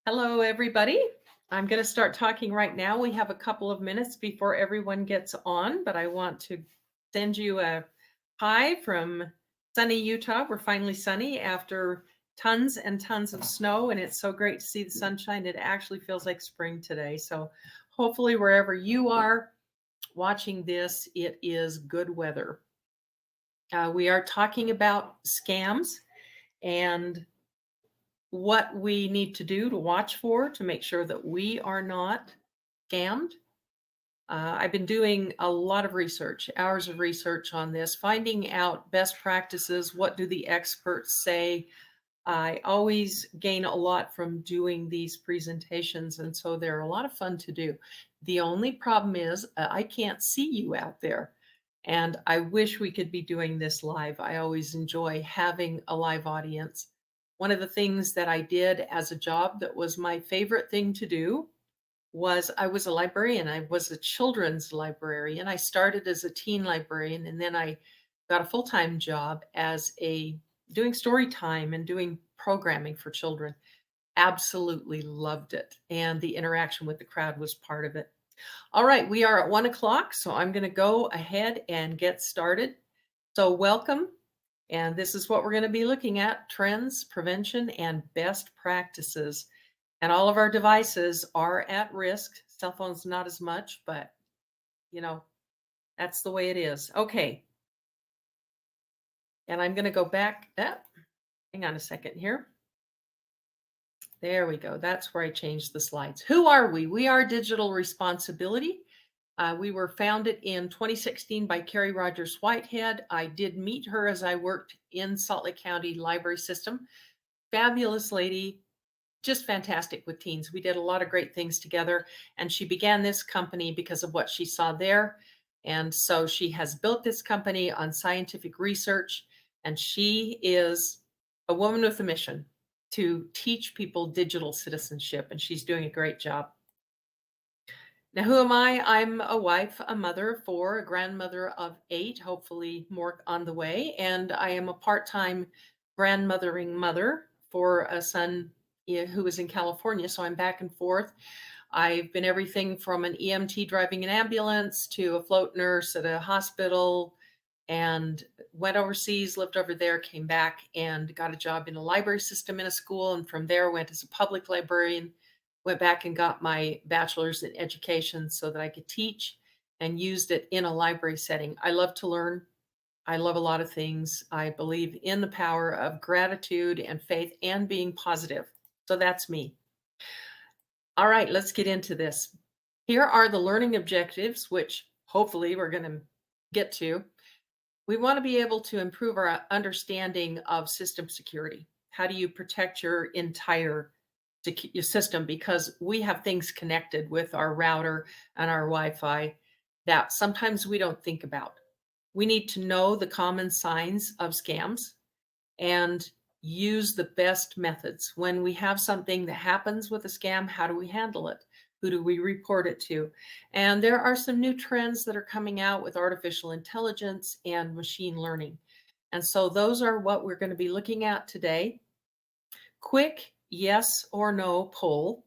Hello, everybody. I'm going to start talking right now. We have a couple of minutes before everyone gets on, but I want to send you a hi from sunny Utah. We're finally sunny after tons and tons of snow, and it's so great to see the sunshine. It actually feels like spring today. So, hopefully, wherever you are watching this, it is good weather. We are talking about scams and what we need to do to watch for to make sure that we are not scammed. I've been doing a lot of research, hours of research on this, finding out best practices. What do the experts say? I always gain a lot from doing these presentations, and so they're a lot of fun to do. The only problem is I can't see you out there, and I wish we could be doing this live. I always enjoy having a live audience. One of the things that I did as a job that was my favorite thing to do was I was a librarian. I was a children's librarian. I started as a teen librarian, and then I got a full-time job as a doing story time and doing programming for children. Absolutely loved it. And the interaction with the crowd was part of it. All right, we are at 1 o'clock, so I'm going to go ahead and get started. So, welcome. And this is what we're going to be looking at: trends, prevention, and best practices. And all of our devices are at risk. Cell phones, not as much, but you know, that's the way it is. Okay. And I'm going to go back. Hang on a second here. There we go. That's where I changed the slides. Who are we? We are Digital Respons-Ability. We were founded in 2016 by Carrie Rogers Whitehead. I did meet her as I worked in Salt Lake County Library System. Fabulous lady, just fantastic with teens. We did a lot of great things together, and she began this company because of what she saw there. And so she has built this company on scientific research, and she is a woman with a mission to teach people digital citizenship, and she's doing a great job. Now, who am I? I'm a wife, a mother of four, a grandmother of eight, hopefully more on the way. And I am a part-time grandmothering mother for a son who is in California. So I'm back and forth. I've been everything from an EMT driving an ambulance to a float nurse at a hospital, and went overseas, lived over there, came back and got a job in a library system in a school. And from there went as a public librarian, went back and got my bachelor's in education so that I could teach, and used it in a library setting. I love to learn. I love a lot of things. I believe in the power of gratitude and faith and being positive. So that's me. All right, let's get into this. Here are the learning objectives, which hopefully we're going to get to. We want to be able to improve our understanding of system security. How do you protect your entire your system? Because we have things connected with our router and our Wi-Fi that sometimes we don't think about. We need to know the common signs of scams and use the best methods. When we have something that happens with a scam, how do we handle it? Who do we report it to? And there are some new trends that are coming out with artificial intelligence and machine learning. And so those are what we're going to be looking at today. Quick yes or no poll.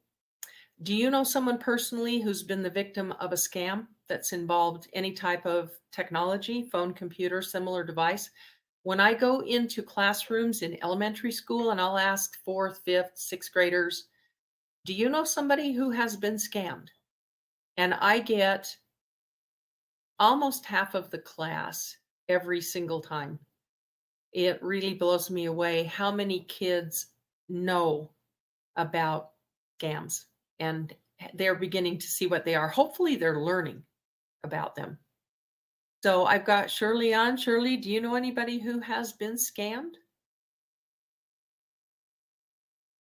Do you know someone personally who's been the victim of a scam that's involved any type of technology, phone, computer, similar device? When I go into classrooms in elementary school and I'll ask fourth, fifth, sixth graders, do you know somebody who has been scammed? And I get almost half of the class every single time. It really blows me away how many kids know about scams, and they're beginning to see what they are. Hopefully they're learning about them. So I've got Shirley on. Shirley, do you know anybody who has been scammed?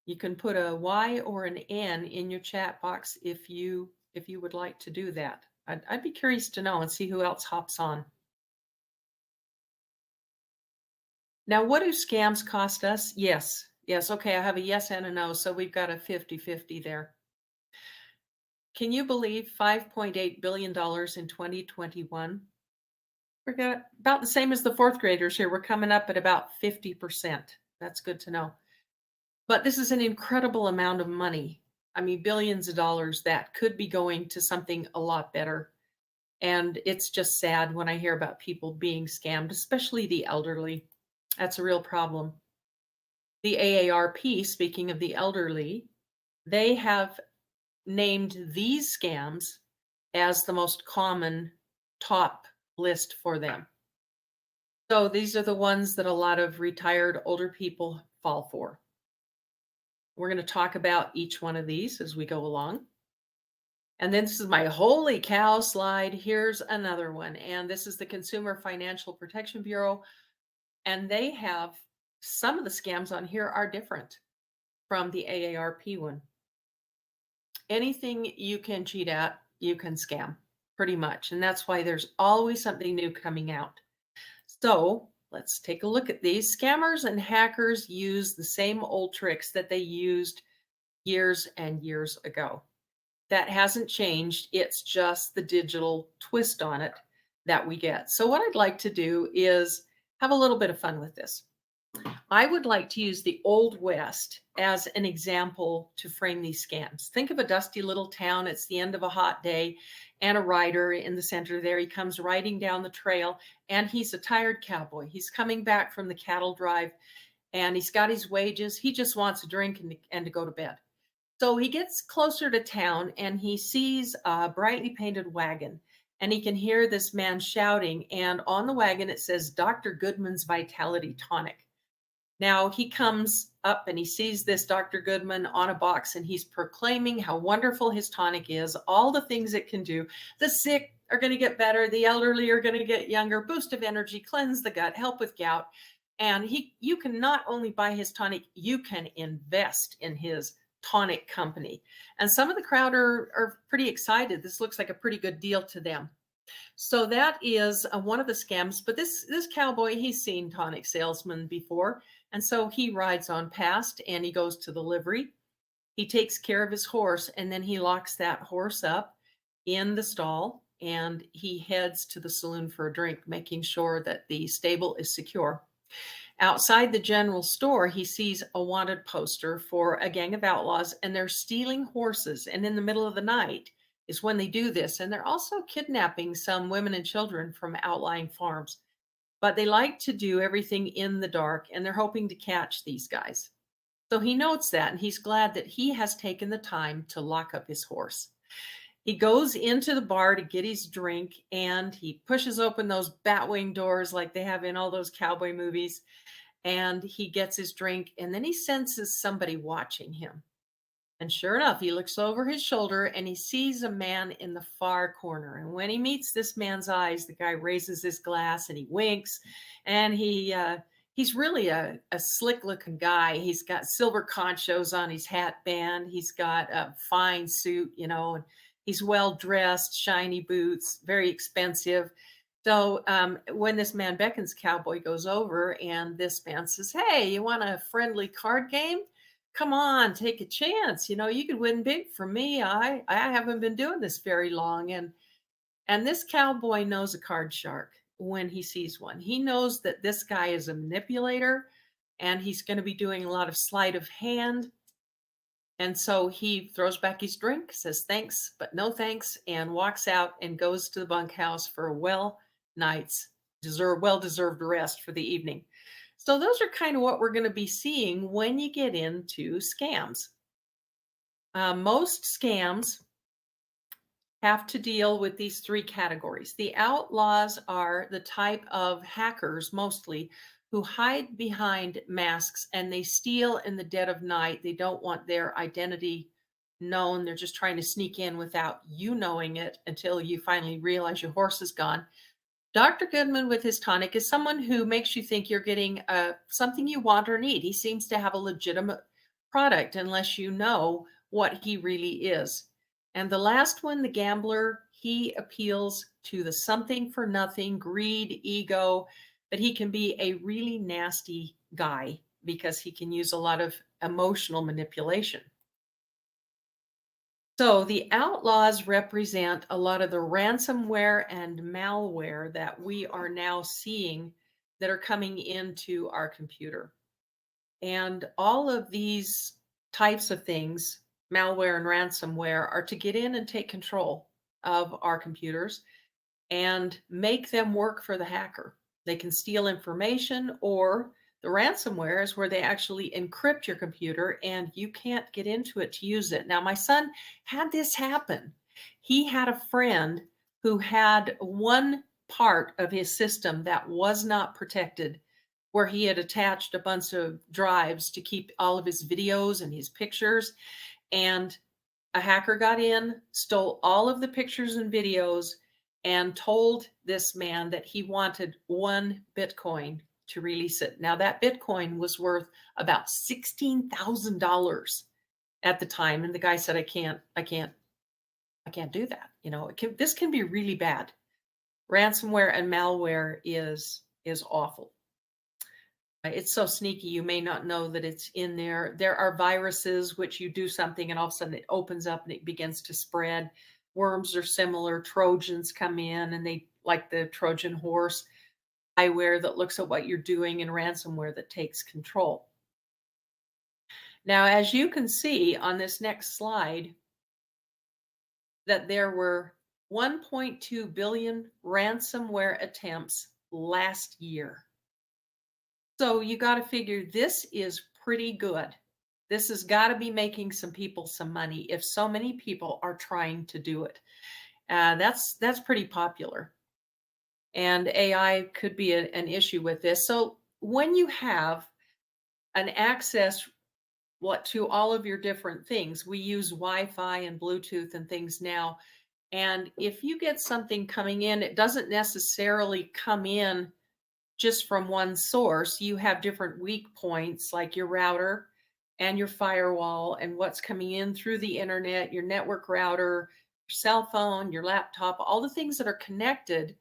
You can put a Y or an N in your chat box if you would like to do that. I'd be curious to know and see who else hops on. Now, what do scams cost us? Yes. Yes. Okay. I have a yes and a no. So we've got a 50-50 there. Can you believe $5.8 billion in 2021? We're got about the same as the fourth graders here. We're coming up at about 50%. That's good to know. But this is an incredible amount of money. I mean, billions of dollars that could be going to something a lot better. And it's just sad when I hear about people being scammed, especially the elderly. That's a real problem. The AARP, speaking of the elderly, they have named these scams as the most common top list for them. So these are the ones that a lot of retired older people fall for. We're going to talk about each one of these as we go along. And then this is my holy cow slide. Here's another one. And this is the Consumer Financial Protection Bureau. And they have some of the scams on here are different from the AARP one. Anything you can cheat at, you can scam pretty much. And that's why there's always something new coming out. So let's take a look at these. Scammers and hackers use the same old tricks that they used years and years ago. That hasn't changed. It's just the digital twist on it that we get. So what I'd like to do is have a little bit of fun with this. I would like to use the Old West as an example to frame these scams. Think of a dusty little town. It's the end of a hot day, and a rider in the center there. He comes riding down the trail, and he's a tired cowboy. He's coming back from the cattle drive, and he's got his wages. He just wants a drink and to go to bed. So he gets closer to town, and he sees a brightly painted wagon, and he can hear this man shouting. And on the wagon, it says Dr. Goodman's Vitality Tonic. Now he comes up and he sees this Dr. Goodman on a box, and he's proclaiming how wonderful his tonic is, all the things it can do. The sick are going to get better, the elderly are going to get younger, boost of energy, cleanse the gut, help with gout. And you can not only buy his tonic, you can invest in his tonic company. And some of the crowd are pretty excited. This looks like a pretty good deal to them. So that is one of the scams. But this cowboy, he's seen tonic salesmen before. And so he rides on past, and he goes to the livery. He takes care of his horse, and then he locks that horse up in the stall, and he heads to the saloon for a drink, making sure that the stable is secure. Outside the general store, he sees a wanted poster for a gang of outlaws, and they're stealing horses. And in the middle of the night is when they do this. And they're also kidnapping some women and children from outlying farms. But they like to do everything in the dark, and they're hoping to catch these guys. So he notes that, and he's glad that he has taken the time to lock up his horse. He goes into the bar to get his drink, and he pushes open those batwing doors like they have in all those cowboy movies, and he gets his drink, and then he senses somebody watching him. And sure enough, he looks over his shoulder, and he sees a man in the far corner. And when he meets this man's eyes, the guy raises his glass and he winks. And he's really a slick looking guy. He's got silver conchos on his hat band. He's got a fine suit, and he's well dressed, shiny boots, very expensive. So when this man beckons, cowboy goes over, and this man says, "Hey, you want a friendly card game? Come on, take a chance. You could win big for me. I haven't been doing this very long." And this cowboy knows a card shark when he sees one. He knows that this guy is a manipulator, and he's going to be doing a lot of sleight of hand. And so he throws back his drink, says thanks, but no thanks, and walks out and goes to the bunkhouse for a well-deserved rest for the evening. So those are kind of what we're going to be seeing when you get into scams. Most scams have to deal with these three categories. The outlaws are the type of hackers mostly who hide behind masks, and they steal in the dead of night. They don't want their identity known. They're just trying to sneak in without you knowing it until you finally realize your horse is gone. Dr. Goodman with his tonic is someone who makes you think you're getting something you want or need. He seems to have a legitimate product unless you know what he really is. And the last one, the gambler, he appeals to the something for nothing, greed, ego, but he can be a really nasty guy because he can use a lot of emotional manipulation. So the outlaws represent a lot of the ransomware and malware that we are now seeing that are coming into our computer. And all of these types of things malware and ransomware are to get in and take control of our computers and make them work for the hacker. They can steal information, or the ransomware is where they actually encrypt your computer and you can't get into it to use it. Now, my son had this happen. He had a friend who had one part of his system that was not protected, where he had attached a bunch of drives to keep all of his videos and his pictures. And a hacker got in, stole all of the pictures and videos, and told this man that he wanted 1 Bitcoin to release it. Now, that Bitcoin was worth about $16,000 at the time. And the guy said, I can't do that. This can be really bad. Ransomware and malware is awful. It's so sneaky, you may not know that it's in there. There are viruses which you do something and all of a sudden it opens up and it begins to spread. Worms are similar. Trojans come in and they, like the Trojan horse, spyware that looks at what you're doing, and ransomware that takes control. Now, as you can see on this next slide, that there were 1.2 billion ransomware attempts last year. So you got to figure this is pretty good. This has got to be making some people some money if so many people are trying to do it. That's pretty popular. And AI could be an issue with this. So when you have an access to all of your different things, we use Wi-Fi and Bluetooth and things now. And if you get something coming in, it doesn't necessarily come in just from one source. You have different weak points like your router and your firewall and what's coming in through the internet, your network router, your cell phone, your laptop, all the things that are connected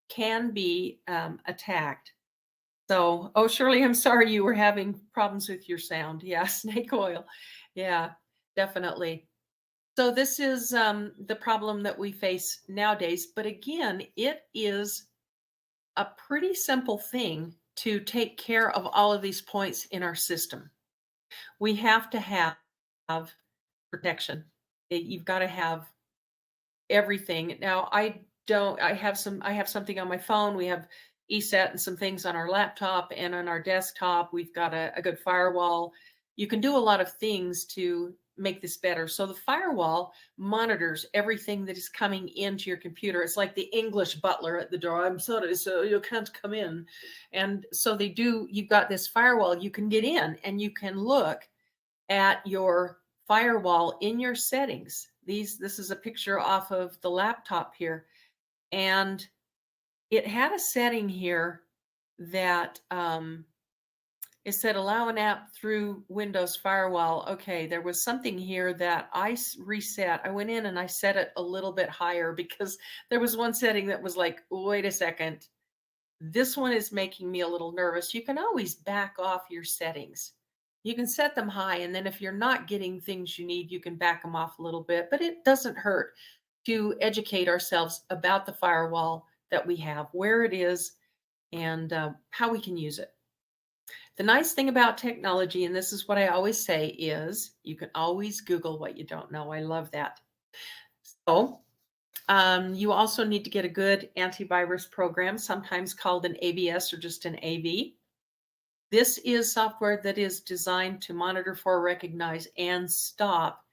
can be attacked. So, oh, Shirley, I'm sorry you were having problems with your sound. Yeah, snake oil. Yeah, definitely. So this is the problem that we face nowadays. But again, it is a pretty simple thing to take care of all of these points in our system. We have to have protection. You've got to have everything. Now, I have something on my phone. We have ESET and some things on our laptop and on our desktop. We've got a good firewall. You can do a lot of things to make this better. So the firewall monitors everything that is coming into your computer. It's like the English butler at the door. I'm sorry, so you can't come in. And so you've got this firewall. You can get in and you can look at your firewall in your settings. This is a picture off of the laptop here. And it had a setting here that it said allow an app through Windows Firewall. Okay, there was something here that I reset. I went in and I set it a little bit higher because there was one setting that was like, wait a second, this one is making me a little nervous. You can always back off your settings. You can set them high, and then if you're not getting things you need, you can back them off a little bit, but it doesn't hurt to educate ourselves about the firewall that we have, where it is, and how we can use it. The nice thing about technology, and this is what I always say, is you can always Google what you don't know. I love that. So you also need to get a good antivirus program, sometimes called an ABS or just an AV. This is software that is designed to monitor for, recognize, and stop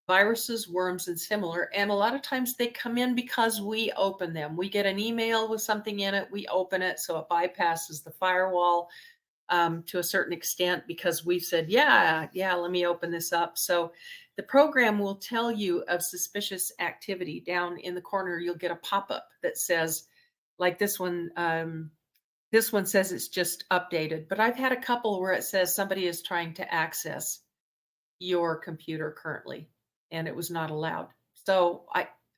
viruses, worms, and similar. And a lot of times they come in because we open them. We get an email with something in it, we open it, so it bypasses the firewall to a certain extent because we've said, yeah, let me open this up. So the program will tell you of suspicious activity. Down in the corner, you'll get a pop-up that says, like this one says it's just updated, but I've had a couple where it says somebody is trying to access your computer currently and it was not allowed. So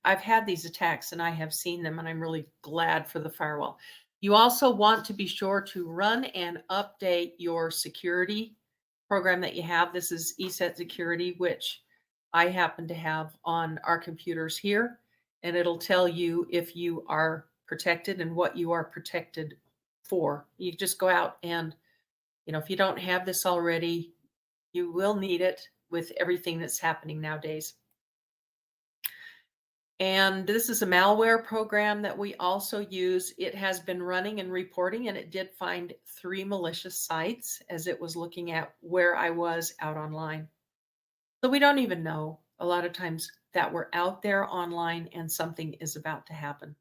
I've had these attacks and I have seen them, and I'm really glad for the firewall. You also want to be sure to run and update your security program that you have. This is ESET Security, which I happen to have on our computers here, and it'll tell you if you are protected and what you are protected for. You just go out and, if you don't have this already, you will need it with everything that's happening nowadays. And this is a malware program that we also use. It has been running and reporting, and it did find 3 malicious sites as it was looking at where I was out online. So we don't even know a lot of times that we're out there online and something is about to happen.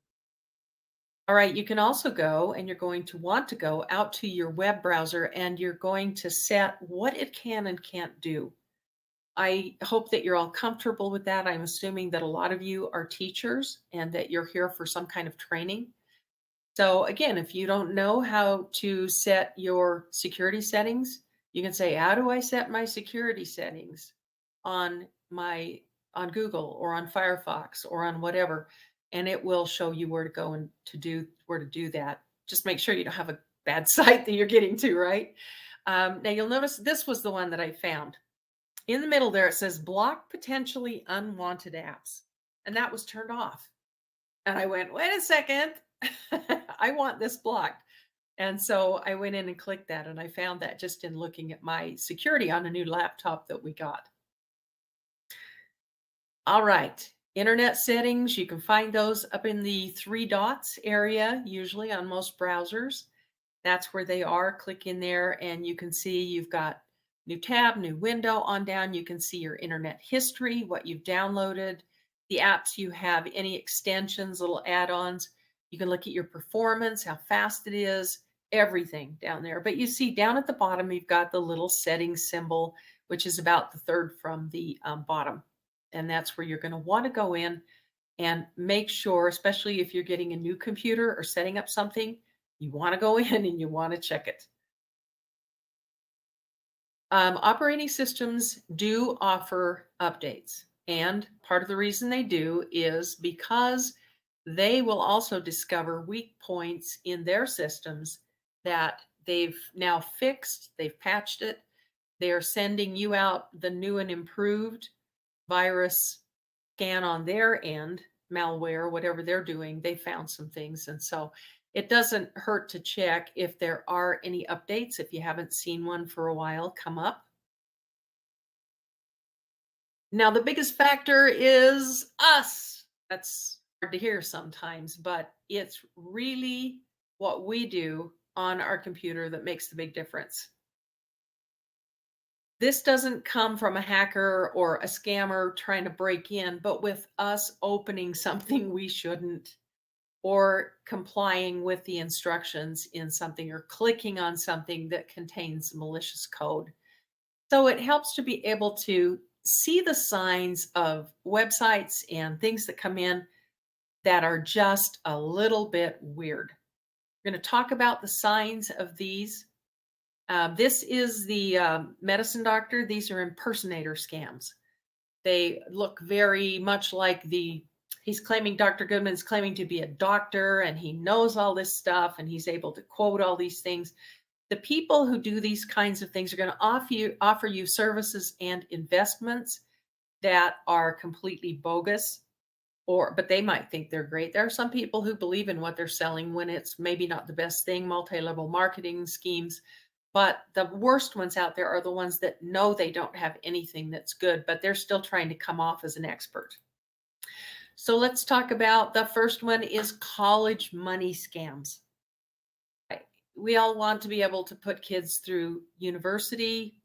All right, you can also go, and you're going to want to go out to your web browser, and you're going to set what it can and can't do. I hope that you're all comfortable with that. I'm assuming that a lot of you are teachers and that you're here for some kind of training. So again, if you don't know how to set your security settings, you can say, "How do I set my security settings on my on Google or on Firefox or on whatever?" And it will show you where to go and where to do that. Just make sure you don't have a bad site that you're getting to, right? Now you'll notice this was the one that I found. In the middle there, it says block potentially unwanted apps. And that was turned off. And I went, wait a second. I want this blocked. And so I went in and clicked that. And I found that just in looking at my security on a new laptop that we got. All right. Internet settings, you can find those up in the 3 dots area, usually on most browsers. That's where they are. Click in there and you can see you've got new tab, new window. On down, you can see your internet history, what you've downloaded, the apps you have, any extensions, little add-ons. You can look at your performance, how fast it is, everything down there. But you see down at the bottom, you've got the little settings symbol, which is about the third from the bottom. And that's where you're going to want to go in and make sure, especially if you're getting a new computer or setting up something, you want to go in and you want to check it. Operating systems do offer updates. And part of the reason they do is because they will also discover weak points in their systems that they've now fixed, they've patched it. They are sending you out the new and improved virus scan on their end, malware, whatever they're doing. They found some things. And so it doesn't hurt to check if there are any updates. If you haven't seen one for a while, come up. Now, the biggest factor is us. That's hard to hear sometimes, but it's really what we do on our computer that makes the big difference. This doesn't come from a hacker or a scammer trying to break in, but with us opening something we shouldn't, or complying with the instructions in something, or clicking on something that contains malicious code. So it helps to be able to see the signs of websites and things that come in that are just a little bit weird. We're going to talk about the signs of these. This is the medicine doctor. These are impersonator scams. They look very much like he's claiming, Dr. Goodman's claiming to be a doctor and he knows all this stuff and he's able to quote all these things. The people who do these kinds of things are going to offer you services and investments that are completely bogus, but they might think they're great. There are some people who believe in what they're selling when it's maybe not the best thing, multi-level marketing schemes. But the worst ones out there are the ones that know they don't have anything that's good, but they're still trying to come off as an expert. So let's talk about the first one is college money scams. We all want to be able to put kids through university,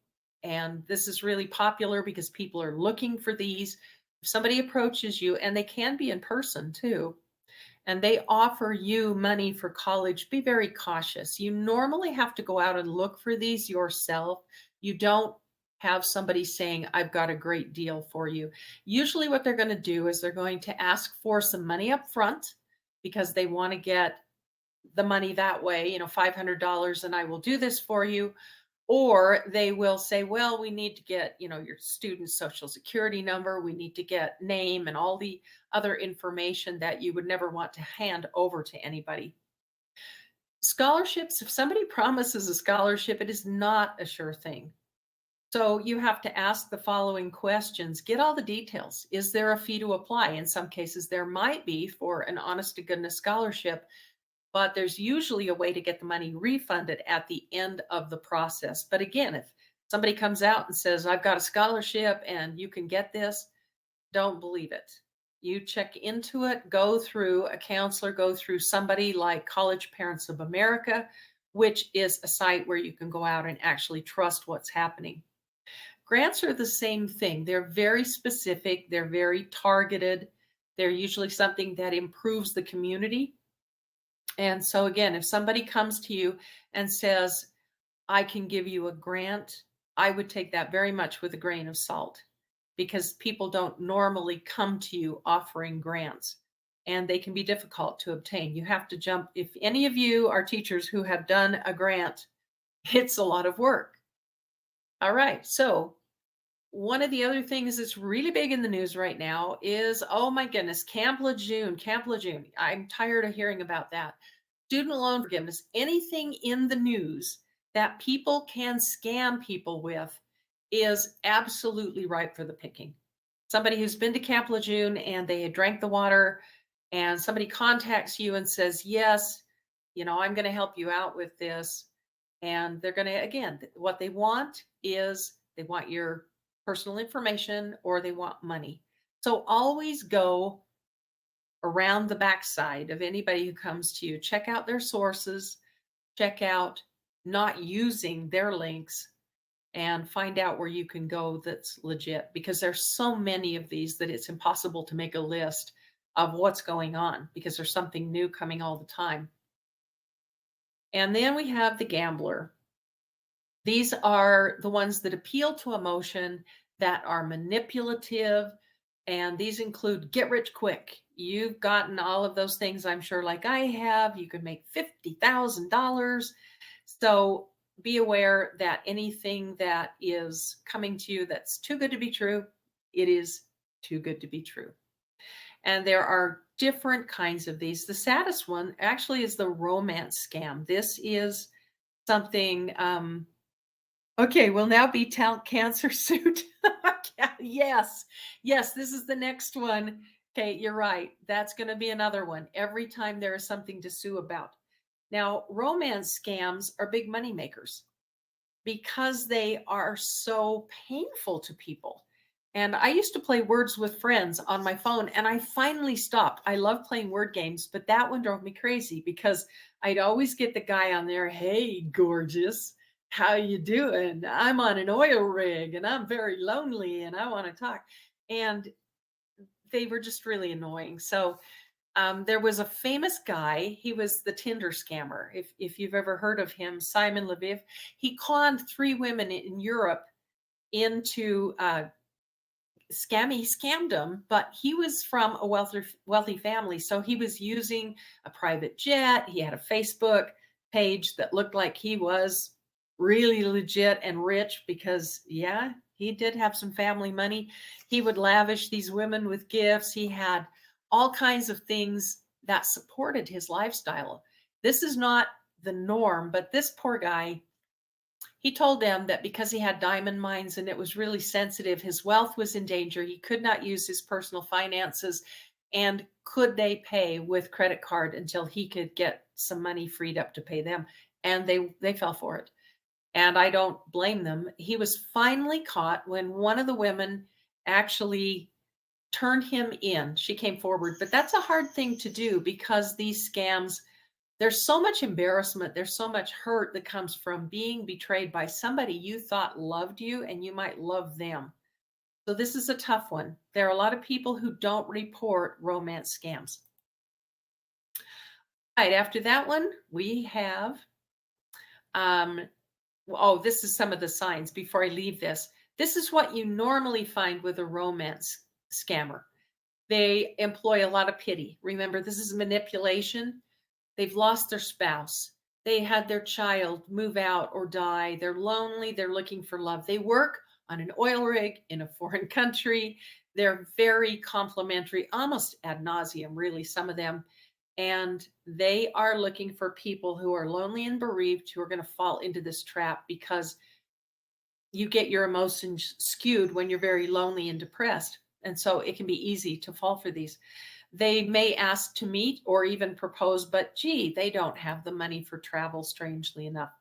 and this is really popular because people are looking for these. If somebody approaches you, and they can be in person too, and they offer you money for college, be very cautious. You normally have to go out and look for these yourself. You don't have somebody saying, I've got a great deal for you. Usually what they're going to do is they're going to ask for some money up front because they want to get the money that way, $500 and I will do this for you. Or they will say, well, we need to get, your student's social security number. We need to get name and all the other information that you would never want to hand over to anybody. Scholarships, if somebody promises a scholarship, it is not a sure thing. So you have to ask the following questions. Get all the details. Is there a fee to apply? In some cases, there might be for an honest to goodness scholarship, but there's usually a way to get the money refunded at the end of the process. But again, if Somebody comes out and says, I've got a scholarship and you can get this. Don't believe it. You check into it, go through a counselor, go through somebody like College Parents of America, which is a site where you can go out and actually trust what's happening. Grants are the same thing. They're very specific, they're very targeted. They're usually something that improves the community. And so, again, if somebody comes to you and says, I can give you a grant, I would take that very much with a grain of salt because people don't normally come to you offering grants and they can be difficult to obtain. You have to jump. If any of you are teachers who have done a grant, it's a lot of work. All right. So, one of the other things that's really big in the news right now is, oh my goodness, Camp Lejeune, Camp Lejeune. I'm tired of hearing about that. Student loan forgiveness, anything in the news that people can scam people with is absolutely ripe for the picking. Somebody who's been to Camp Lejeune and they had drank the water and somebody contacts you and says, yes, I'm going to help you out with this. And they're going to, again, what they want is they want your personal information or they want money. So always go around the backside of anybody who comes to you. Check out their sources, check out not using their links, and find out where you can go that's legit because there's so many of these that it's impossible to make a list of what's going on because there's something new coming all the time. And then we have the gambler. These are the ones that appeal to emotion, that are manipulative, and these include get rich quick. You've gotten all of those things, I'm sure, like I have. You could make $50,000. So be aware that anything that is coming to you that's too good to be true, it is too good to be true. And there are different kinds of these. The saddest one actually is the romance scam. This is something okay, will now be talent cancer suit. Yes, yes, this is the next one. Okay, you're right. That's going to be another one. Every time there is something to sue about. Now, romance scams are big money makers because they are so painful to people. And I used to play words with friends on my phone and I finally stopped. I love playing word games, but that one drove me crazy because I'd always get the guy on there, "Hey, gorgeous, how you doing? I'm on an oil rig and I'm very lonely and I want to talk." And they were just really annoying. So there was a famous guy. He was the Tinder scammer. If you've ever heard of him, Simon Lviv, he conned 3 women in Europe into he scammed them, but he was from a wealthy family. So he was using a private jet. He had a Facebook page that looked like he was really legit and rich because, yeah, he did have some family money. He would lavish these women with gifts. He had all kinds of things that supported his lifestyle. This is not the norm, but this poor guy, he told them that because he had diamond mines and it was really sensitive, his wealth was in danger. He could not use his personal finances. And could they pay with credit card until he could get some money freed up to pay them? And they fell for it. And I don't blame them. He was finally caught when one of the women actually turned him in. She came forward, but that's a hard thing to do because these scams, there's so much embarrassment, there's so much hurt that comes from being betrayed by somebody you thought loved you and you might love them. So this is a tough one. There are a lot of people who don't report romance scams. All right, after that one, we have oh, this is some of the signs before I leave this. This is what you normally find with a romance scammer. They employ a lot of pity. Remember, this is manipulation. They've lost their spouse. They had their child move out or die. They're lonely. They're looking for love. They work on an oil rig in a foreign country. They're very complimentary, almost ad nauseum, really, some of them. And they are looking for people who are lonely and bereaved who are going to fall into this trap because you get your emotions skewed when you're very lonely and depressed. And so it can be easy to fall for these. They may ask to meet or even propose, but gee, they don't have the money for travel, strangely enough.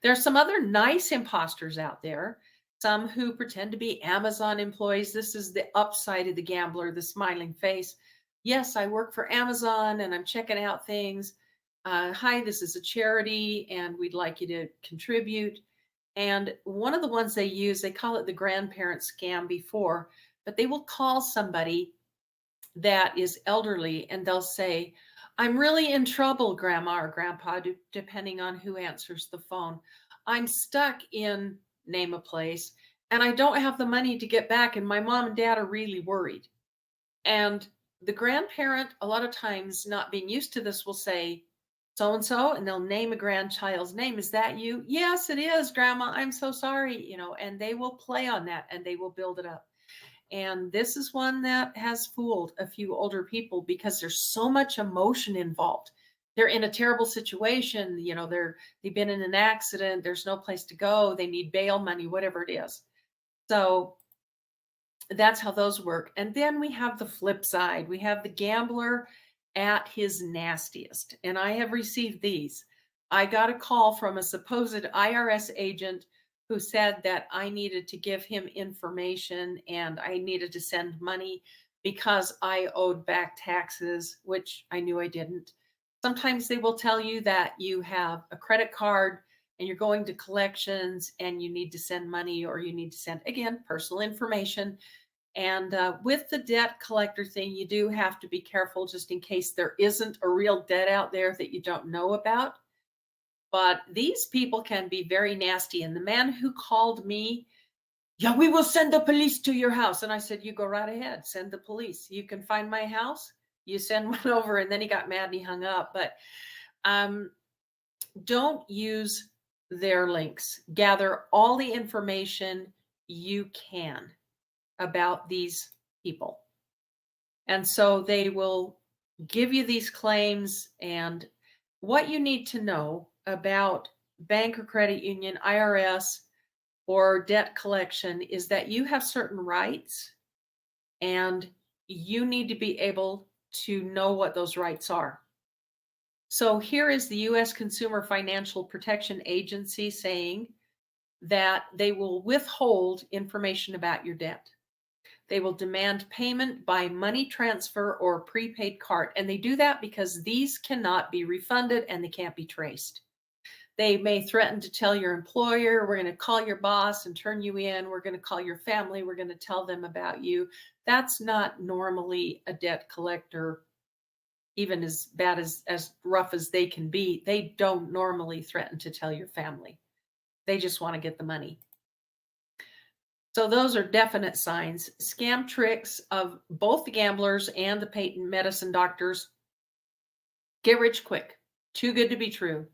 There's some other nice imposters out there, some who pretend to be Amazon employees. This is the upside of the gambler, the smiling face. Yes, I work for Amazon and I'm checking out things. Hi, this is a charity and we'd like you to contribute. And one of the ones they use, they call it the grandparent scam before, but they will call somebody that is elderly and they'll say, I'm really in trouble, grandma or grandpa, depending on who answers the phone. I'm stuck in name a place and I don't have the money to get back. And my mom and dad are really worried. And the grandparent, a lot of times, not being used to this, will say, so and so, and they'll name a grandchild's name. Is that you? Yes, it is, grandma. I'm so sorry. And they will play on that and they will build it up. And this is one that has fooled a few older people because there's so much emotion involved. They're in a terrible situation, they've been in an accident, there's no place to go, they need bail money, whatever it is. So that's how those work. And then we have the flip side. We have the gambler at his nastiest. And I have received these. I got a call from a supposed IRS agent who said that I needed to give him information and I needed to send money because I owed back taxes, which I knew I didn't. Sometimes they will tell you that you have a credit card and you're going to collections and you need to send money or you need to send, again, personal information. And with the debt collector thing, you do have to be careful just in case there isn't a real debt out there that you don't know about. But these people can be very nasty. And the man who called me, yeah, we will send the police to your house. And I said, you go right ahead, send the police. You can find my house, you send one over. And then he got mad and he hung up. But don't use their links. Gather all the information you can about these people. And so they will give you these claims. And what you need to know about bank or credit union, IRS, or debt collection is that you have certain rights and you need to be able to know what those rights are. So here is the U.S. Consumer Financial Protection Agency saying that they will withhold information about your debt. They will demand payment by money transfer or prepaid card. And they do that because these cannot be refunded and they can't be traced. They may threaten to tell your employer, we're going to call your boss and turn you in. We're going to call your family. We're going to tell them about you. That's not normally a debt collector, even as bad as rough as they can be. They don't normally threaten to tell your family. They just want to get the money. So those are definite signs. Scam tricks of both the gamblers and the patent medicine doctors. Get rich quick. Too good to be true.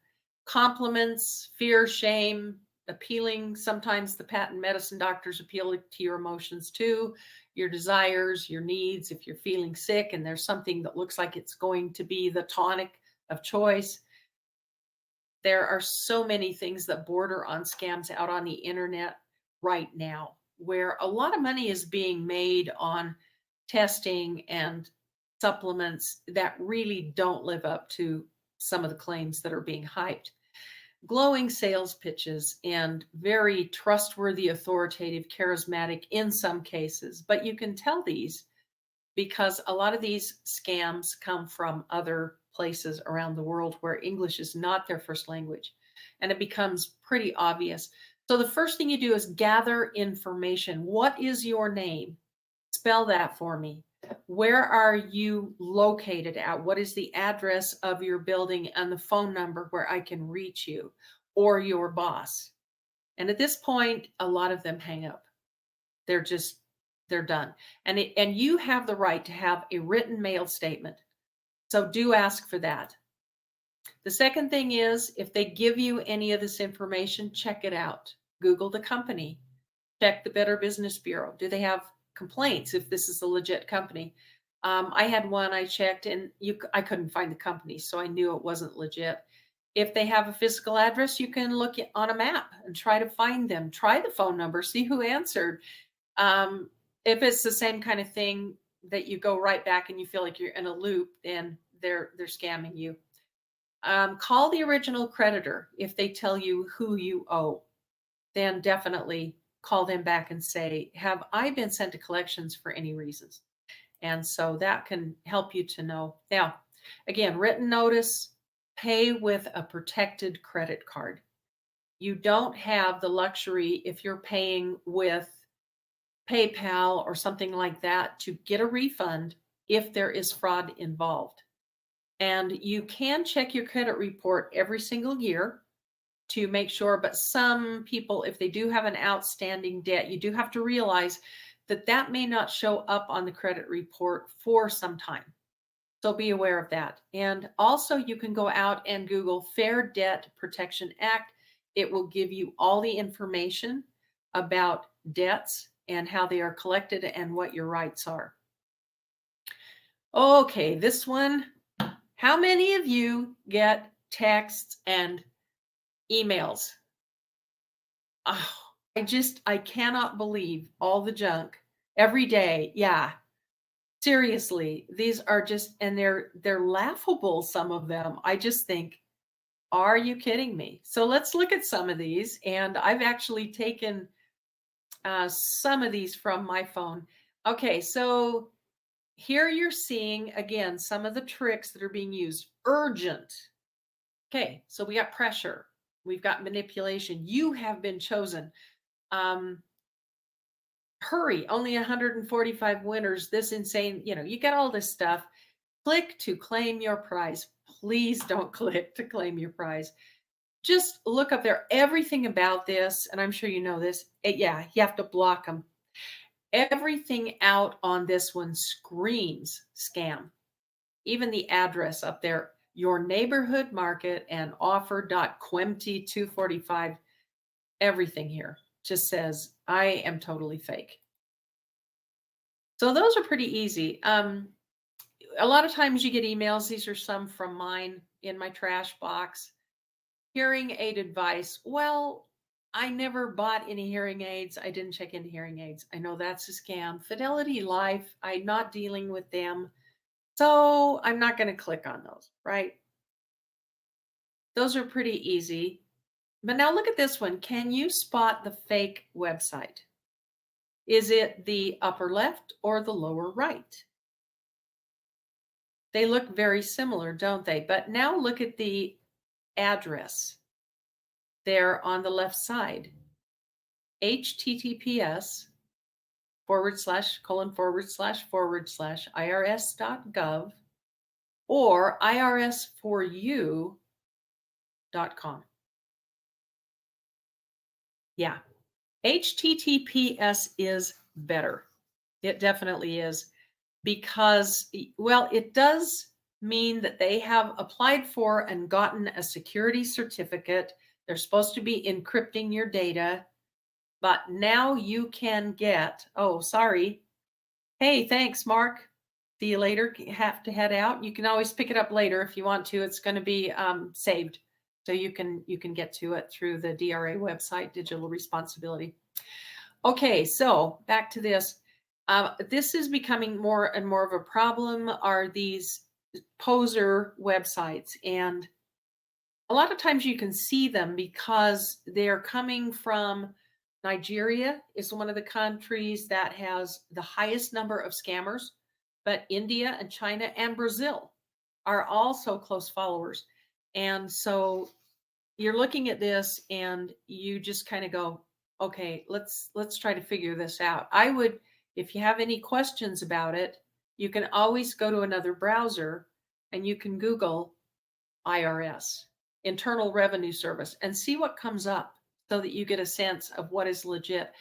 Compliments, fear, shame, appealing. Sometimes the patent medicine doctors appeal to your emotions too, your desires, your needs. If you're feeling sick and there's something that looks like it's going to be the tonic of choice. There are so many things that border on scams out on the internet right now, where a lot of money is being made on testing and supplements that really don't live up to some of the claims that are being hyped. Glowing sales pitches and very trustworthy, authoritative, charismatic in some cases. But you can tell these because a lot of these scams come from other places around the world where English is not their first language. And it becomes pretty obvious. So the first thing you do is gather information. What is your name? Spell that for me. Where are you located at? What is the address of your building and the phone number where I can reach you or your boss? And at this point, a lot of them hang up. They're done. And you have the right to have a written mail statement. So do ask for that. The second thing is, if they give you any of this information, check it out. Google the company. Check the Better Business Bureau. Do they have complaints if this is a legit company? I had one I checked and I couldn't find the company, so I knew it wasn't legit. If they have a physical address, you can look on a map and try to find them. Try the phone number, see who answered. If it's the same kind of thing that you go right back and you feel like you're in a loop, then they're scamming you. Call the original creditor. If they tell you who you owe, then definitely call them back and say, have I been sent to collections for any reasons? And so that can help you to know. Now, again, written notice, pay with a protected credit card. You don't have the luxury, if you're paying with PayPal or something like that, to get a refund if there is fraud involved. And you can check your credit report every single year to make sure, but some people, if they do have an outstanding debt, you do have to realize that that may not show up on the credit report for some time. So be aware of that. And also, you can go out and Google Fair Debt Protection Act. It will give you all the information about debts and how they are collected and what your rights are. Okay, this one. How many of you get texts and emails? Oh, I cannot believe all the junk every day. Yeah. Seriously, these are just, and they're laughable, some of them. I just think, are you kidding me? So let's look at some of these. And I've actually taken some of these from my phone. Okay, so here you're seeing, again, some of the tricks that are being used. Urgent. Okay, so we got pressure. We've got manipulation. You have been chosen. Hurry, only 145 winners. This insane, you get all this stuff. Click to claim your prize. Please don't click to claim your prize. Just look up there everything about this, and I'm sure you know this. Yeah, you have to block them. Everything out on this one screams scam. Even the address up there, your neighborhood market and offer.quemty245, everything here just says, I am totally fake. So those are pretty easy. A lot of times you get emails. These are some from mine in my trash box. Hearing aid advice. Well, I never bought any hearing aids. I didn't check into hearing aids. I know that's a scam. Fidelity Life, I'm not dealing with them. So I'm not going to click on those, right? Those are pretty easy. But now look at this one. Can you spot the fake website? Is it the upper left or the lower right? They look very similar, don't they? But now look at the address there on the left side. https://irs.gov or irsforyou.com. Yeah. HTTPS is better. It definitely is, because, well, it does mean that they have applied for and gotten a security certificate. They're supposed to be encrypting your data, but now you can get, oh, sorry. Hey, thanks, Mark. See you later. Have to head out. You can always pick it up later if you want to. It's going to be saved. So you can get to it through the DRA website, Digital Responsibility. Okay, so back to this. This is becoming more and more of a problem, are these poser websites. And a lot of times you can see them because they're coming from Nigeria is one of the countries that has the highest number of scammers, but India and China and Brazil are also close followers. And so you're looking at this and you just kind of go, okay, let's try to figure this out. I would, if you have any questions about it, you can always go to another browser and you can Google IRS, Internal Revenue Service, and see what comes up so that you get a sense of what is legit.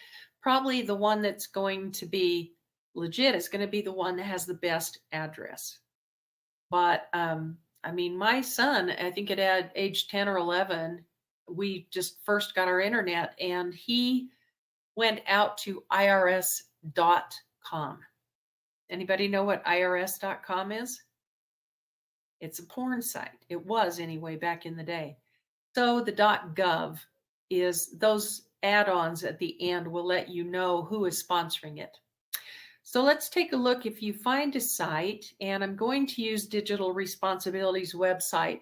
Probably the one that's going to be legit is going to be the one that has the best address. But I mean, my son, I think at age 10 or 11, we just first got our internet and he went out to irs.com. Anybody know what irs.com is? It's a porn site. It was anyway back in the day. So the .gov is those add-ons at the end will let you know who is sponsoring it. So let's take a look. If you find a site, and I'm going to use Digital Responsibility's website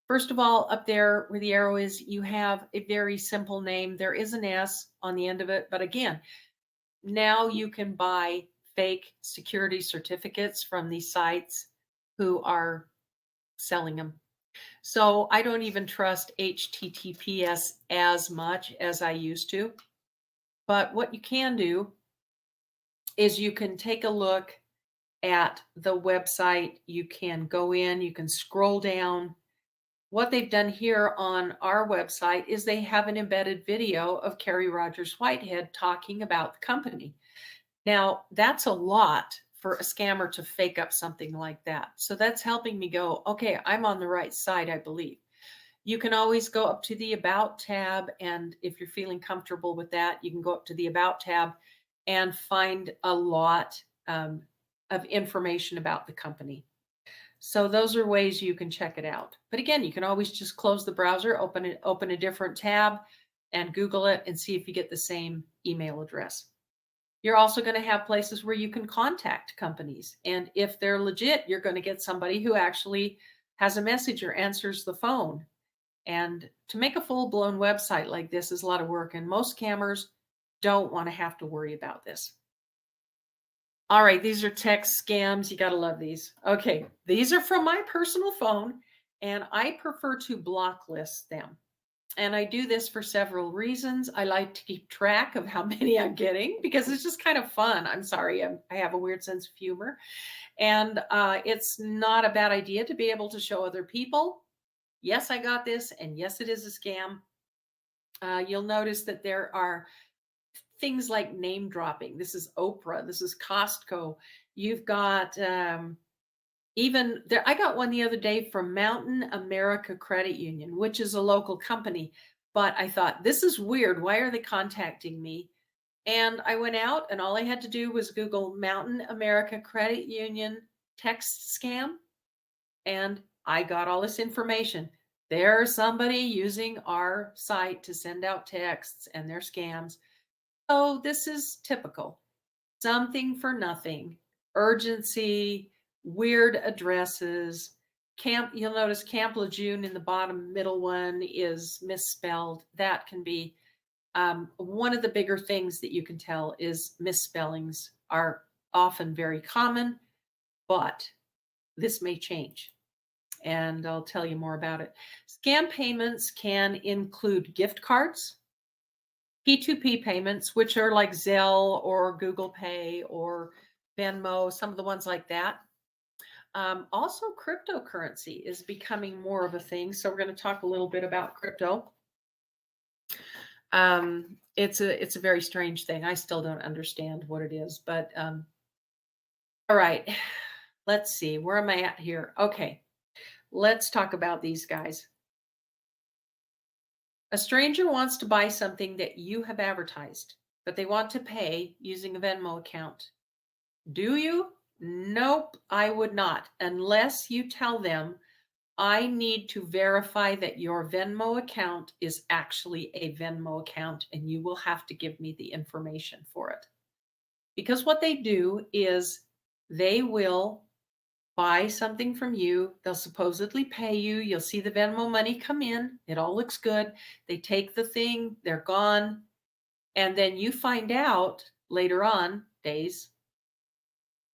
First of all, up there where the arrow is, you have a very simple name. There is an S on the end of it. But again, now you can buy fake security certificates from these sites who are selling them. So I don't even trust HTTPS as much as I used to. But what you can do is you can take a look at the website. You can go in, you can scroll down. What they've done here on our website is they have an embedded video of Carrie Rogers Whitehead talking about the company. Now, that's a lot for a scammer to fake up something like that. So that's helping me go, okay, I'm on the right side, I believe. You can always go up to the About tab. And if you're feeling comfortable with that, you can go up to the About tab and find a lot of information about the company. So those are ways you can check it out. But again, you can always just close the browser, open a different tab, and Google it and see if you get the same email address. You're also going to have places where you can contact companies. And if they're legit, you're going to get somebody who actually has a message or answers the phone. And to make a full-blown website like this is a lot of work, and most scammers don't want to have to worry about this. All right, these are text scams. You got to love these. Okay, these are from my personal phone, and I prefer to block list them. And I do this for several reasons. I like to keep track of how many I'm getting because it's just kind of fun. I'm sorry, I have a weird sense of humor. And it's not a bad idea to be able to show other people, yes, I got this, and yes, it is a scam. You'll notice that there are things like name dropping. This is Oprah. This is Costco. You've got even there. I got one the other day from Mountain America Credit Union, which is a local company. But I thought, this is weird. Why are they contacting me? And I went out and all I had to do was Google Mountain America Credit Union text scam. And I got all this information. There's somebody using our site to send out texts and they're scams. So this is typical. Something for nothing, urgency, weird addresses. You'll notice Camp Lejeune in the bottom middle one is misspelled. That can be one of the bigger things that you can tell is misspellings are often very common, but this may change. And I'll tell you more about it. Scam payments can include gift cards, P2P payments, which are like Zelle or Google Pay or Venmo, some of the ones like that. Also, cryptocurrency is becoming more of a thing. So we're going to talk a little bit about crypto. It's a very strange thing. I still don't understand what it is, but all right. Let's see. Where am I at here? Okay. Let's talk about these guys. A stranger wants to buy something that you have advertised, but they want to pay using a Venmo account. Do you? Nope, I would not, unless you tell them, I need to verify that your Venmo account is actually a Venmo account, and you will have to give me the information for it. Because what they do is they will buy something from you. They'll supposedly pay you. You'll see the Venmo money come in. It all looks good. They take the thing, they're gone. And then you find out later on, days,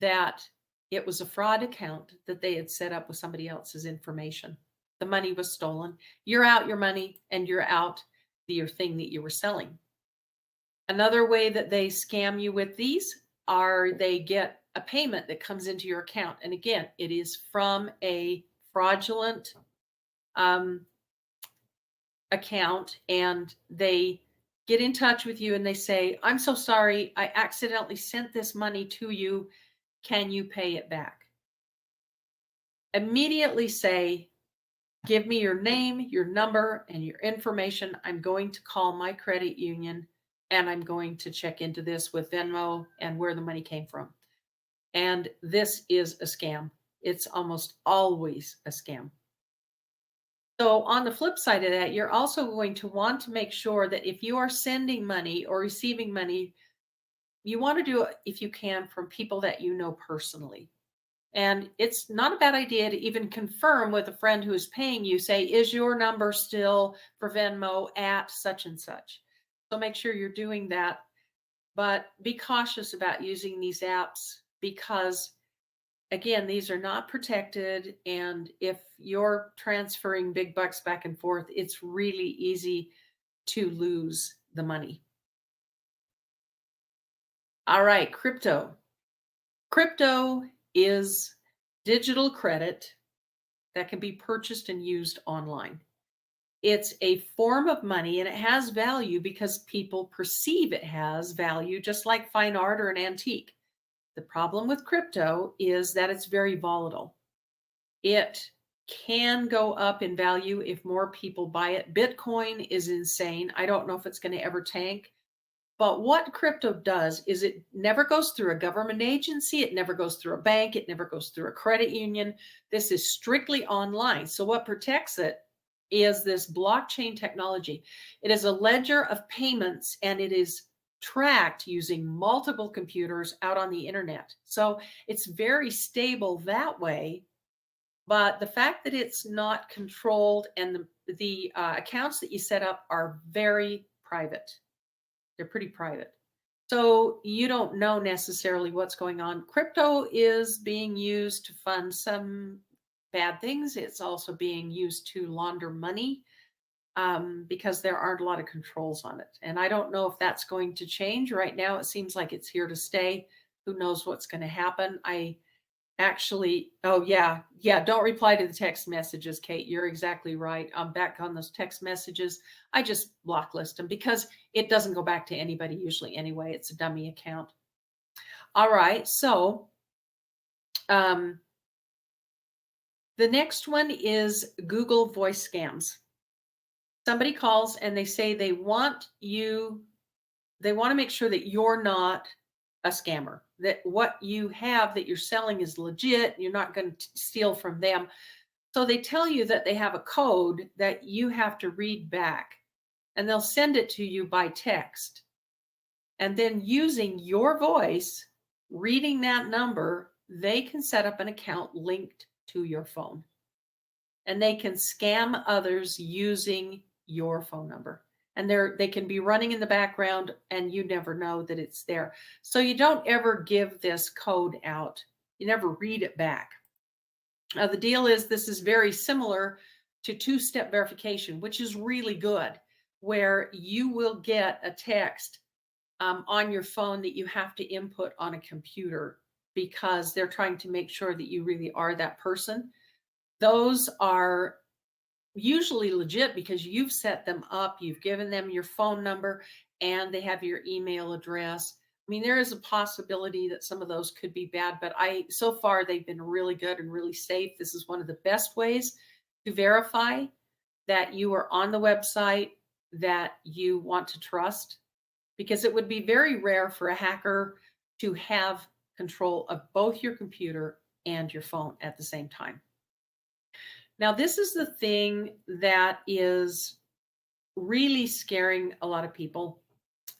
that it was a fraud account that they had set up with somebody else's information. The money was stolen. You're out your money and you're out your thing that you were selling. Another way that they scam you with these are they get a payment that comes into your account. And again, it is from a fraudulent account, and they get in touch with you and they say, I'm so sorry, I accidentally sent this money to you. Can you pay it back? Immediately say, give me your name, your number, and your information. I'm going to call my credit union and I'm going to check into this with Venmo and where the money came from. And this is a scam. It's almost always a scam. So on the flip side of that, you're also going to want to make sure that if you are sending money or receiving money, you want to do it, if you can, from people that you know personally. And it's not a bad idea to even confirm with a friend who is paying you, say, is your number still for Venmo at such and such? So make sure you're doing that. But be cautious about using these apps because, again, these are not protected. And if you're transferring big bucks back and forth, it's really easy to lose the money. All right, crypto. Crypto is digital credit that can be purchased and used online. It's a form of money and it has value because people perceive it has value, just like fine art or an antique. The problem with crypto is that it's very volatile. It can go up in value if more people buy it. Bitcoin is insane. I don't know if it's going to ever tank. But what crypto does is it never goes through a government agency. It never goes through a bank. It never goes through a credit union. This is strictly online. So what protects it is this blockchain technology. It is a ledger of payments and it is tracked using multiple computers out on the internet. So it's very stable that way. But the fact that it's not controlled and the accounts that you set up are very private. They're pretty private. So you don't know necessarily what's going on. Crypto is being used to fund some bad things. It's also being used to launder money because there aren't a lot of controls on it. And I don't know if that's going to change. Right now, it seems like it's here to stay. Who knows what's going to happen? Yeah, don't reply to the text messages, Kate. You're exactly right. I'm back on those text messages. I just blocklist them because it doesn't go back to anybody usually anyway. It's a dummy account. All right, so the next one is Google voice scams. Somebody calls and they say they want to make sure that you're not a scammer, that what you have that you're selling is legit. You're not going to steal from them. So they tell you that they have a code that you have to read back and they'll send it to you by text. And then using your voice, reading that number, they can set up an account linked to your phone. And they can scam others using your phone number. And they can be running in the background and you never know that it's there. So you don't ever give this code out. You never read it back. The deal is this is very similar to two-step verification, which is really good, where you will get a text on your phone that you have to input on a computer because they're trying to make sure that you really are that person. Those are usually legit because you've set them up, you've given them your phone number, and they have your email address. I mean, there is a possibility that some of those could be bad, but so far they've been really good and really safe. This is one of the best ways to verify that you are on the website that you want to trust, because it would be very rare for a hacker to have control of both your computer and your phone at the same time. Now, this is the thing that is really scaring a lot of people.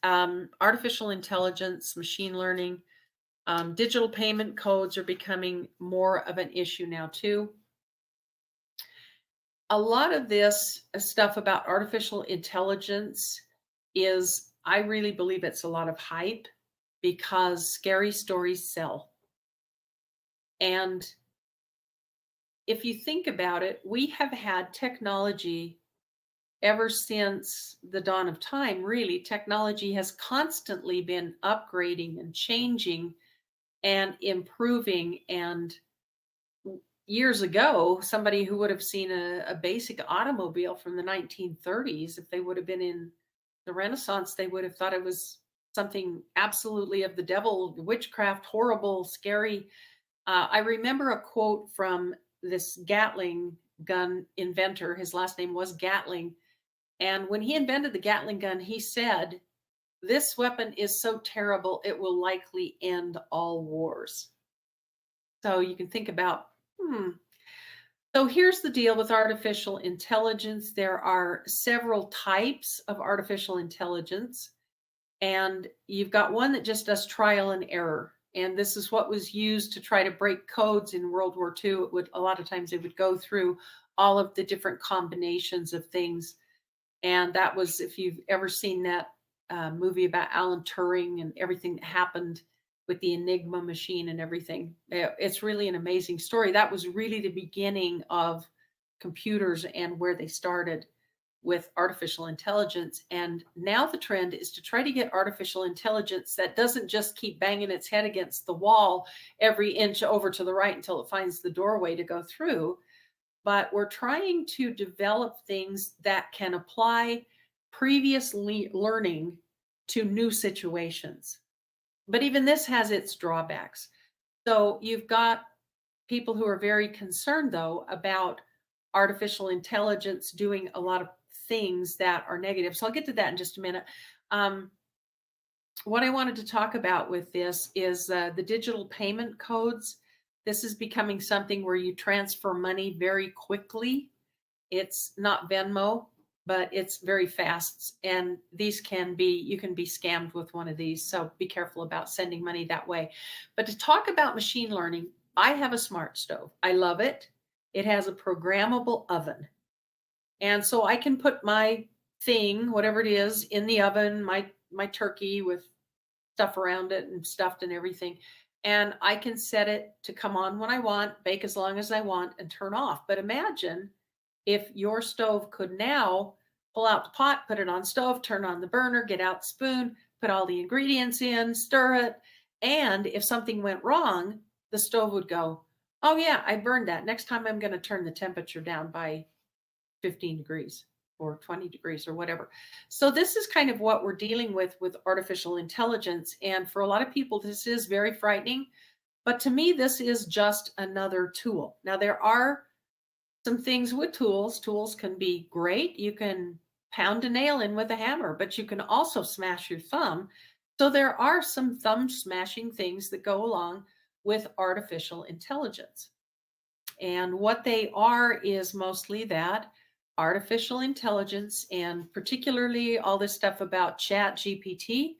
Artificial intelligence, machine learning, digital payment codes are becoming more of an issue now too. A lot of this stuff about artificial intelligence I really believe it's a lot of hype because scary stories sell. And if you think about it, we have had technology ever since the dawn of time. Really, technology has constantly been upgrading and changing and improving. And years ago, somebody who would have seen a basic automobile from the 1930s, if they would have been in the Renaissance, they would have thought it was something absolutely of the devil, witchcraft, horrible, scary. I remember a quote from this Gatling gun inventor. His last name was Gatling. And when he invented the Gatling gun, he said, "This weapon is so terrible, it will likely end all wars." So you can think about, So here's the deal with artificial intelligence. There are several types of artificial intelligence, and you've got one that just does trial and error. And this is what was used to try to break codes in World War II. It would, a lot of times, they would go through all of the different combinations of things. And that was, if you've ever seen that movie about Alan Turing and everything that happened with the Enigma machine and everything, it's really an amazing story. That was really the beginning of computers and where they started with artificial intelligence. And now the trend is to try to get artificial intelligence that doesn't just keep banging its head against the wall every inch over to the right until it finds the doorway to go through, but we're trying to develop things that can apply previous learning to new situations. But even this has its drawbacks. So you've got people who are very concerned, though, about artificial intelligence doing a lot of things that are negative. So I'll get to that in just a minute. What I wanted to talk about with this is the digital payment codes. This is becoming something where you transfer money very quickly. It's not Venmo, but it's very fast. And these can be, you can be scammed with one of these. So be careful about sending money that way. But to talk about machine learning, I have a smart stove. I love it. It has a programmable oven. And so I can put my thing, whatever it is, in the oven, my turkey with stuff around it and stuffed and everything. And I can set it to come on when I want, bake as long as I want, and turn off. But imagine if your stove could now pull out the pot, put it on stove, turn on the burner, get out the spoon, put all the ingredients in, stir it. And if something went wrong, the stove would go, oh yeah, I burned that. Next time I'm going to turn the temperature down by 15 degrees or 20 degrees or whatever. So this is kind of what we're dealing with artificial intelligence. And for a lot of people, this is very frightening. But to me, this is just another tool. Now, there are some things with tools. Tools can be great. You can pound a nail in with a hammer, but you can also smash your thumb. So there are some thumb smashing things that go along with artificial intelligence. And what they are is mostly that artificial intelligence, and particularly all this stuff about Chat GPT.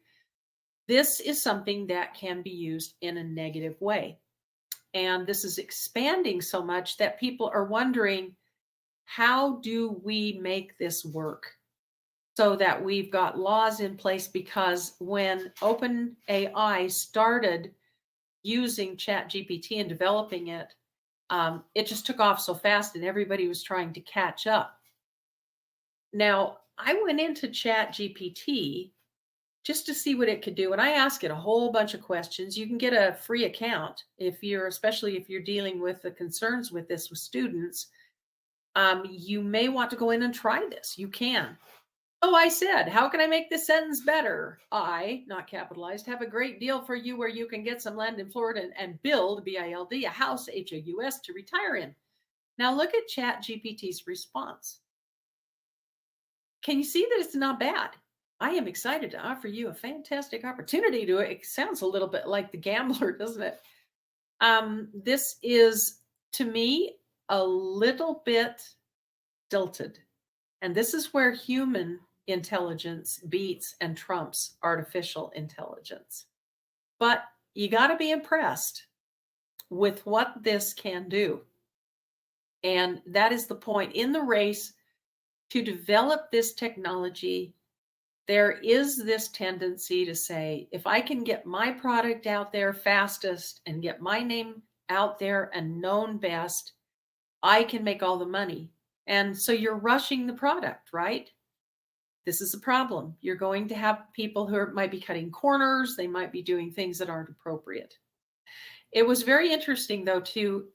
This is something that can be used in a negative way. And this is expanding so much that people are wondering, how do we make this work so that we've got laws in place? Because when OpenAI started using Chat GPT and developing it, it just took off so fast and everybody was trying to catch up. Now, I went into Chat GPT just to see what it could do. And I asked it a whole bunch of questions. You can get a free account especially if you're dealing with the concerns with this with students. You may want to go in and try this. You can. So I said, how can I make this sentence better? I, not capitalized, have a great deal for you where you can get some land in Florida and build, B-I-L-D, a house, H-O-U-S, to retire in. Now look at Chat GPT's response. Can you see that it's not bad? I am excited to offer you a fantastic opportunity to it. Sounds a little bit like the gambler, doesn't it? This is, to me, a little bit stilted. And this is where human intelligence beats and trumps artificial intelligence. But you got to be impressed with what this can do. And that is the point. In the race to develop this technology, there is this tendency to say, if I can get my product out there fastest and get my name out there and known best, I can make all the money. And so you're rushing the product, right? This is a problem. You're going to have people who might be cutting corners. They might be doing things that aren't appropriate. It was very interesting, though, to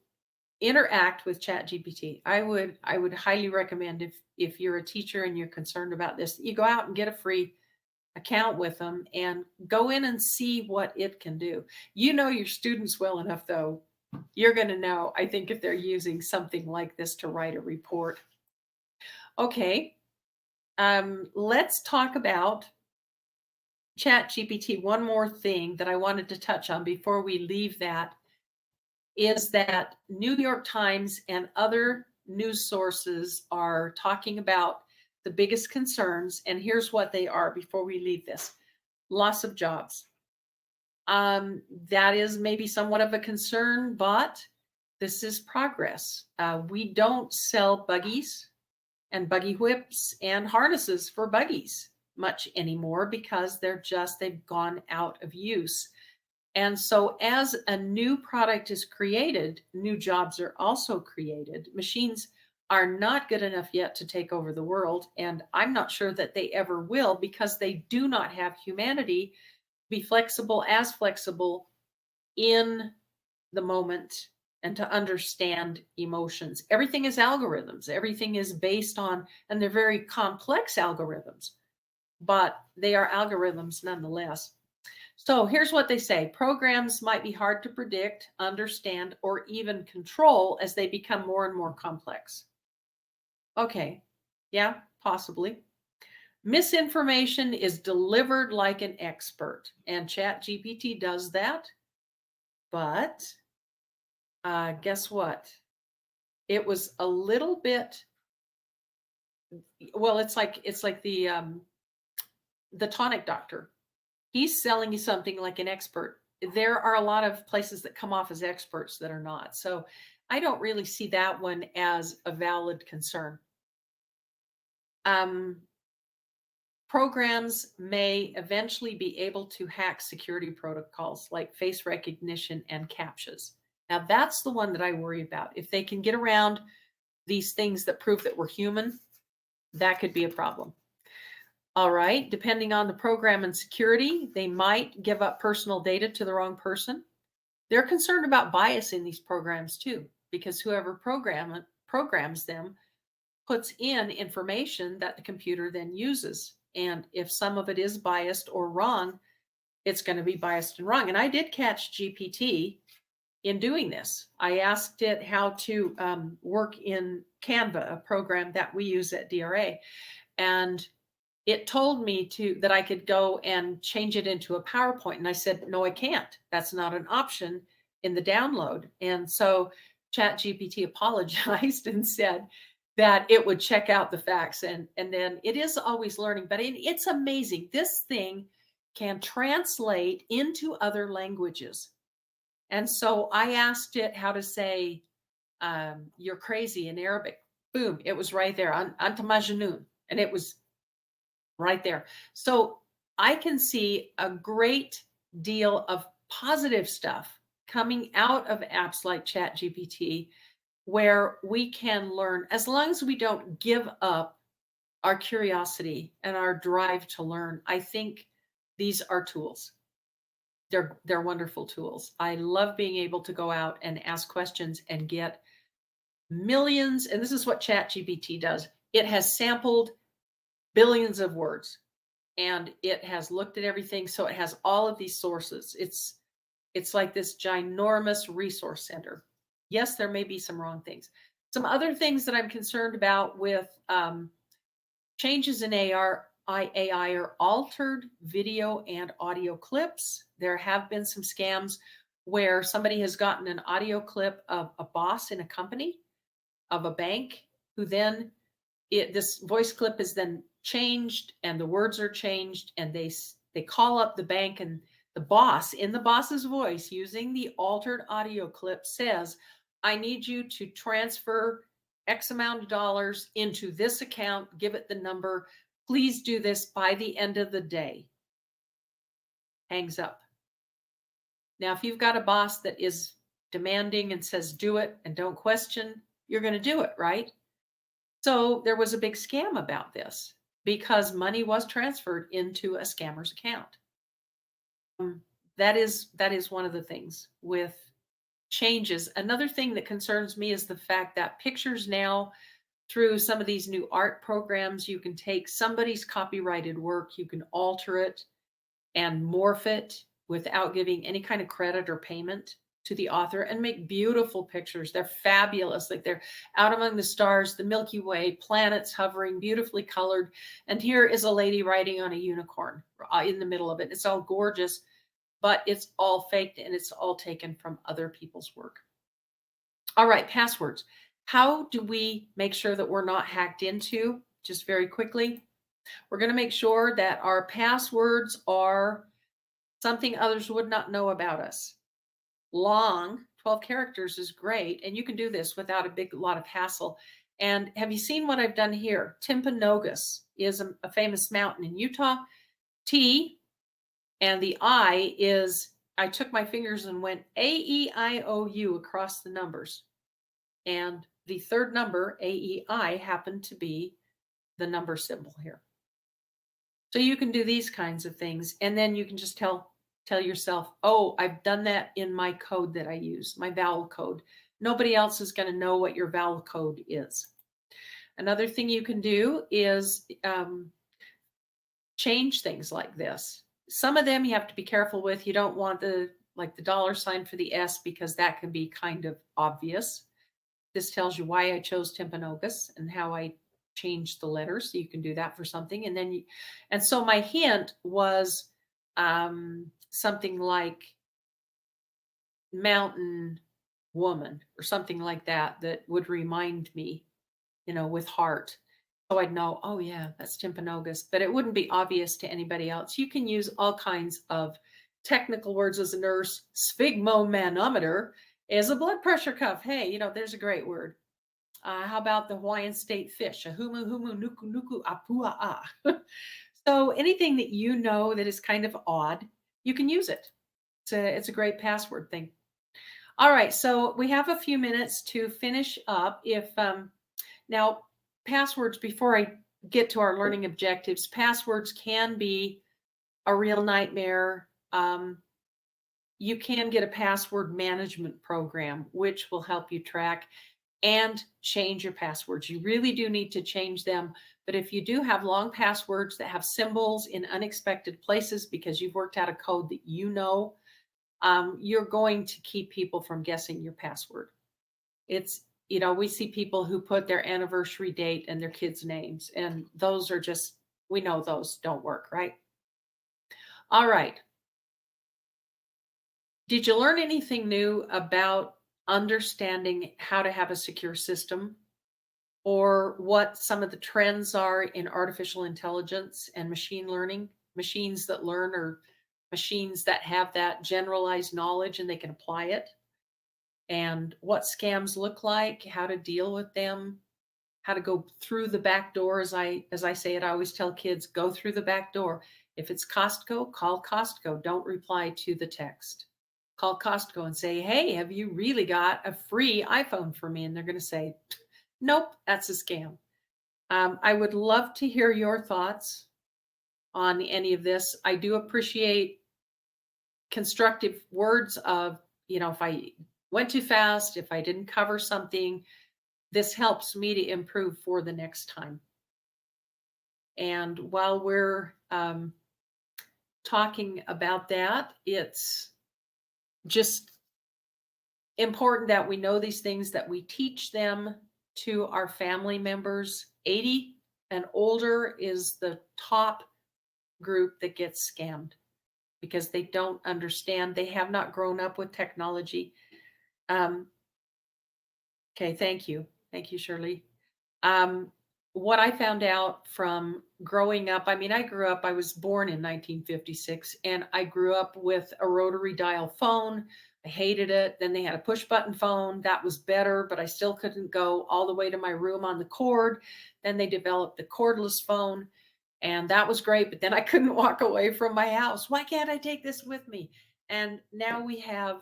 interact with ChatGPT. I would highly recommend, if you're a teacher and you're concerned about this, you go out and get a free account with them and go in and see what it can do. You know your students well enough, though. You're going to know, I think, if they're using something like this to write a report. Okay, let's talk about ChatGPT. One more thing that I wanted to touch on before we leave that is that New York Times and other news sources are talking about the biggest concerns, and here's what they are before we leave this. Loss of jobs. That is maybe somewhat of a concern, but this is progress. We don't sell buggies and buggy whips and harnesses for buggies much anymore because they've gone out of use. And so, as a new product is created, new jobs are also created. Machines are not good enough yet to take over the world. And I'm not sure that they ever will because they do not have humanity be flexible in the moment and to understand emotions. Everything is algorithms, everything is based on, and they're very complex algorithms, but they are algorithms nonetheless. So here's what they say: programs might be hard to predict, understand, or even control as they become more and more complex. Okay, yeah, possibly. Misinformation is delivered like an expert, and ChatGPT does that. But guess what? It was a little bit. Well, it's like the tonic doctor. He's selling you something like an expert. There are a lot of places that come off as experts that are not. So I don't really see that one as a valid concern. Um, Programs may eventually be able to hack security protocols like face recognition and CAPTCHAs. Now, that's the one that I worry about. If they can get around these things that prove that we're human, that could be a problem. All right, depending on the program and security, they might give up personal data to the wrong person. They're concerned about bias in these programs too, because whoever programs them puts in information that the computer then uses. And if some of it is biased or wrong, it's going to be biased and wrong. And I did catch GPT in doing this. I asked it how to work in Canva, a program that we use at DRA. And it told me that I could go and change it into a PowerPoint. And I said, no, I can't. That's not an option in the download. And so ChatGPT apologized and said that it would check out the facts. And then it is always learning, but it's amazing. This thing can translate into other languages. And so I asked it how to say, you're crazy in Arabic. Boom, it was right there, Anta Majnoon. And it was right there. So I can see a great deal of positive stuff coming out of apps like ChatGPT where we can learn, as long as we don't give up our curiosity and our drive to learn. I think these are tools. They're wonderful tools. I love being able to go out and ask questions and get millions, and this is what ChatGPT does. It has sampled billions of words and it has looked at everything, so it has all of these sources. It's like this ginormous resource center. Yes, there may be some wrong things. Some other things that I'm concerned about with changes in AI are altered video and audio clips. There have been some scams where somebody has gotten an audio clip of a boss in a company, of a bank, who then this voice clip is then changed and the words are changed, and they call up the bank, and the boss, in the boss's voice, using the altered audio clip, says, I need you to transfer X amount of dollars into this account, give it the number. Please do this by the end of the day. Hangs up. Now, if you've got a boss that is demanding and says, do it and don't question, you're going to do it, right? So there was a big scam about this because money was transferred into a scammer's account. That is one of the things with changes. Another thing that concerns me is the fact that pictures now, through some of these new art programs, you can take somebody's copyrighted work, you can alter it and morph it without giving any kind of credit or payment to the author and make beautiful pictures. They're fabulous. Like they're out among the stars, the Milky Way, planets hovering, beautifully colored. And here is a lady riding on a unicorn in the middle of it. It's all gorgeous, but it's all faked and it's all taken from other people's work. All right, passwords. How do we make sure that we're not hacked into? Just very quickly, we're going to make sure that our passwords are something others would not know about us. Long, 12 characters is great, and you can do this without a big lot of hassle. And have you seen what I've done here? Timpanogos is a famous mountain in Utah. T and the I is, I took my fingers and went AEIOU across the numbers. And the third number, AEI, happened to be the number symbol here. So you can do these kinds of things. And then you can just tell yourself, oh, I've done that in my code that I use, my vowel code. Nobody else is going to know what your vowel code is. Another thing you can do is change things like this. Some of them you have to be careful with. You don't want the $sign for the S, because that can be kind of obvious. This tells you why I chose Timpanogos and how I changed the letters. So you can do that for something. And then and so my hint was something like mountain woman or something like that, that would remind me, with heart. So I'd know, oh yeah, that's Timpanogos, but it wouldn't be obvious to anybody else. You can use all kinds of technical words as a nurse. Sphygmomanometer is a blood pressure cuff. Hey, there's a great word. How about the Hawaiian state fish? Ahumu humu nuku nuku apua. So anything that that is kind of odd, you can use it. It's a great password thing. All right, so we have a few minutes to finish up. If now passwords, before I get to our learning objectives, passwords can be a real nightmare. You can get a password management program, which will help you track and change your passwords. You really do need to change them. But if you do have long passwords that have symbols in unexpected places because you've worked out a code that you're going to keep people from guessing your password. It's, we see people who put their anniversary date and their kids' names, and those are just, we know those don't work, right? All right. Did you learn anything new about understanding how to have a secure system, or what some of the trends are in artificial intelligence and machine learning? Machines that learn, or machines that have that generalized knowledge and they can apply it, and what scams look like, how to deal with them, how to go through the back door. As I say it, I always tell kids, go through the back door. If it's Costco, call Costco. Don't reply to the text. Call Costco and say, hey, have you really got a free iPhone for me? And they're going to say, nope, that's a scam. I would love to hear your thoughts on any of this. I do appreciate constructive words of, if I went too fast, if I didn't cover something, this helps me to improve for the next time. And while we're talking about that, it's just important that we know these things, that we teach them to our family members. 80 and older is the top group that gets scammed because they don't understand. They have not grown up with technology. Okay, thank you. Thank you, Shirley. What I found out from growing up, I was born in 1956, and I grew up with a rotary dial phone. I hated it. Then they had a push button phone. That was better, but I still couldn't go all the way to my room on the cord. Then they developed the cordless phone, and that was great, but then I couldn't walk away from my house. Why can't I take this with me? And now we have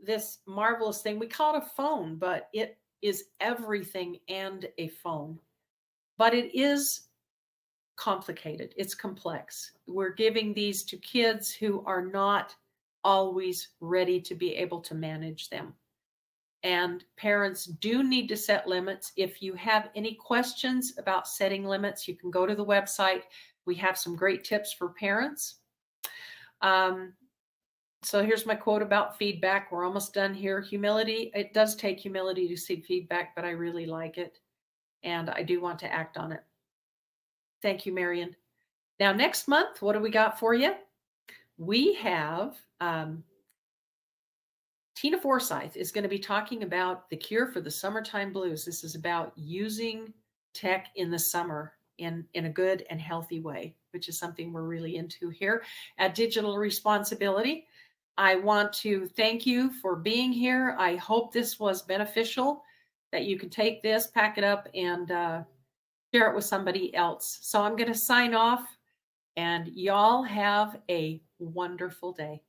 this marvelous thing. We call it a phone, but it is everything and a phone. But it is complicated. It's complex. We're giving these to kids who are not always ready to be able to manage them. And parents do need to set limits. If you have any questions about setting limits, you can go to the website. We have some great tips for parents. So here's my quote about feedback. We're almost done here. Humility. It does take humility to seek feedback, but I really like it. And I do want to act on it. Thank you, Marion. Now, next month, what do we got for you? We have Tina Forsyth is going to be talking about the cure for the summertime blues. This is about using tech in the summer in a good and healthy way. which is something we're really into here at Digital Responsibility. I want to thank you for being here. I hope this was beneficial, that you can take this, pack it up, and share it with somebody else. So I'm going to sign off, and y'all have a wonderful day.